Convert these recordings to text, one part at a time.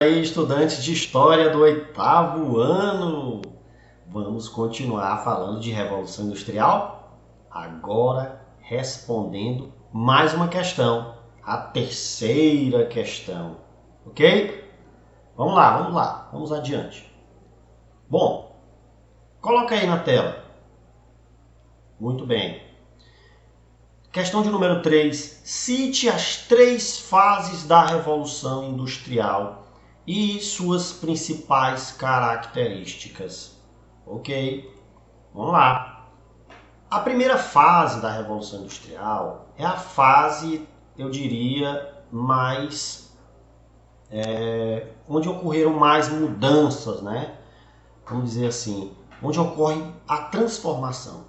Aí, estudantes de História do 8º ano, vamos continuar falando de Revolução Industrial, agora respondendo mais uma questão, a terceira questão, ok? Vamos lá, vamos adiante. Bom, coloca aí na tela. Muito bem. Questão de número 3. Cite as 3 fases da Revolução Industrial e suas principais características. Ok? Vamos lá. A primeira fase da Revolução Industrial é a fase, eu diria, mais... onde ocorreram mais mudanças, né? Vamos dizer assim, onde ocorre a transformação.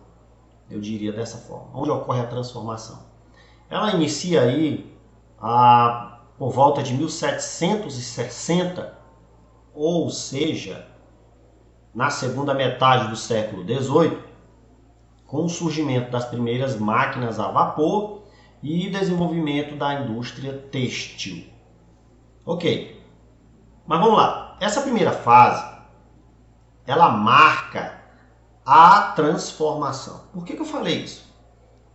Eu diria dessa forma, onde ocorre a transformação. Ela inicia aí por volta de 1760, ou seja, na segunda metade do século XVIII, com o surgimento das primeiras máquinas a vapor e desenvolvimento da indústria têxtil. Ok, mas vamos lá. Essa primeira fase, ela marca a transformação. Por que eu falei isso?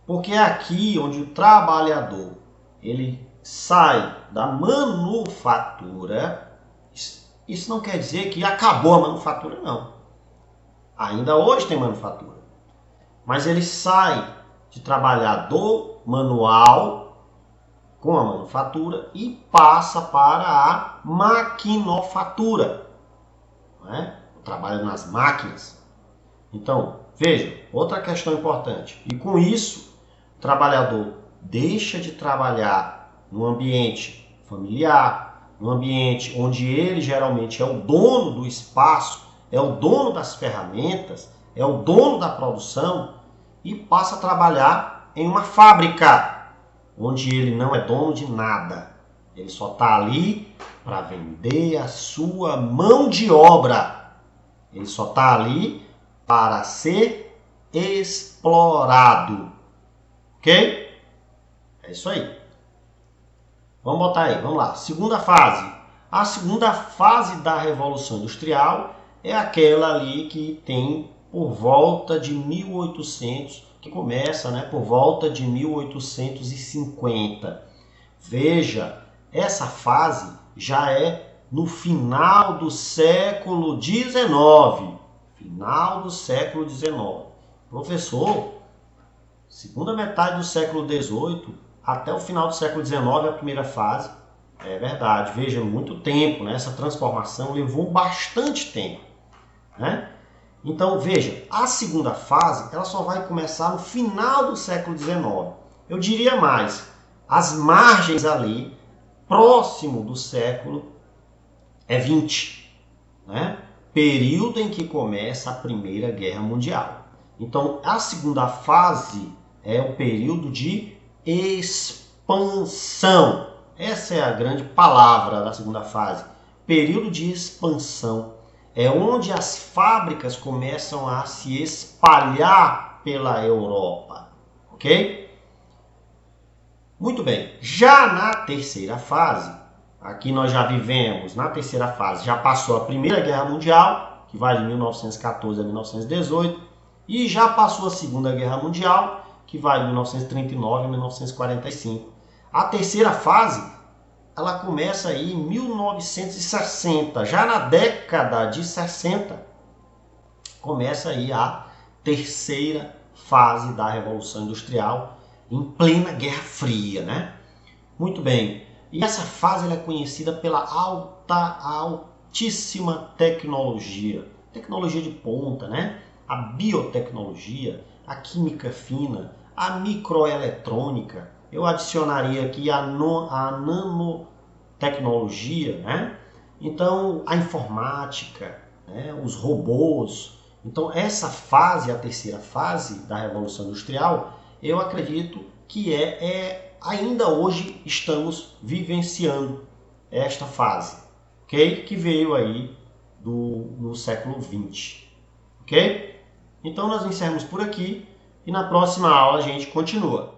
Porque é aqui onde o trabalhador ele sai da manufatura. Isso não quer dizer que acabou a manufatura, não. Ainda hoje tem manufatura. Mas ele sai de trabalhador manual com a manufatura e passa para a maquinofatura. Não é? O trabalho nas máquinas. Então, veja, outra questão importante. E com isso, o trabalhador deixa de trabalhar no ambiente familiar, no ambiente onde ele geralmente é o dono do espaço, é o dono das ferramentas, é o dono da produção e passa a trabalhar em uma fábrica, onde ele não é dono de nada. Ele só está ali para vender a sua mão de obra. Ele só está ali para ser explorado. Ok? É isso aí. Vamos botar aí, vamos lá. Segunda fase. A segunda fase da Revolução Industrial é aquela ali que tem por volta de 1800, que começa, né, por volta de 1850. Veja, essa fase já é no final do século XIX. Final do século XIX. Professor, segunda metade do século XVIII até o final do século XIX, a primeira fase. É verdade, veja, muito tempo, né? Essa transformação levou bastante tempo, né? Então, veja, a segunda fase ela só vai começar no final do século XIX. Eu diria mais, as margens ali, próximo do século XX, né? Período em que começa a Primeira Guerra Mundial. Então, a segunda fase é o período de expansão. Essa é a grande palavra da segunda fase. Período de expansão. É onde as fábricas começam a se espalhar pela Europa. Ok? Muito bem. Já na terceira fase, aqui nós já vivemos, na terceira fase, já passou a Primeira Guerra Mundial, que vai de 1914 a 1918, e já passou a Segunda Guerra Mundial, que vai de 1939 a 1945. A terceira fase, ela começa aí em 1960, já na década de 60, começa aí a terceira fase da Revolução Industrial, em plena Guerra Fria, né? Muito bem. E essa fase ela é conhecida pela altíssima tecnologia. Tecnologia de ponta, né? A biotecnologia, a química fina, a microeletrônica. Eu adicionaria aqui a nanotecnologia, né? Então, a informática, né? Os robôs. Então, essa fase, a terceira fase da Revolução Industrial, eu acredito que ainda hoje estamos vivenciando esta fase, ok? Que veio aí no século XX, ok? Então nós encerramos por aqui e na próxima aula a gente continua.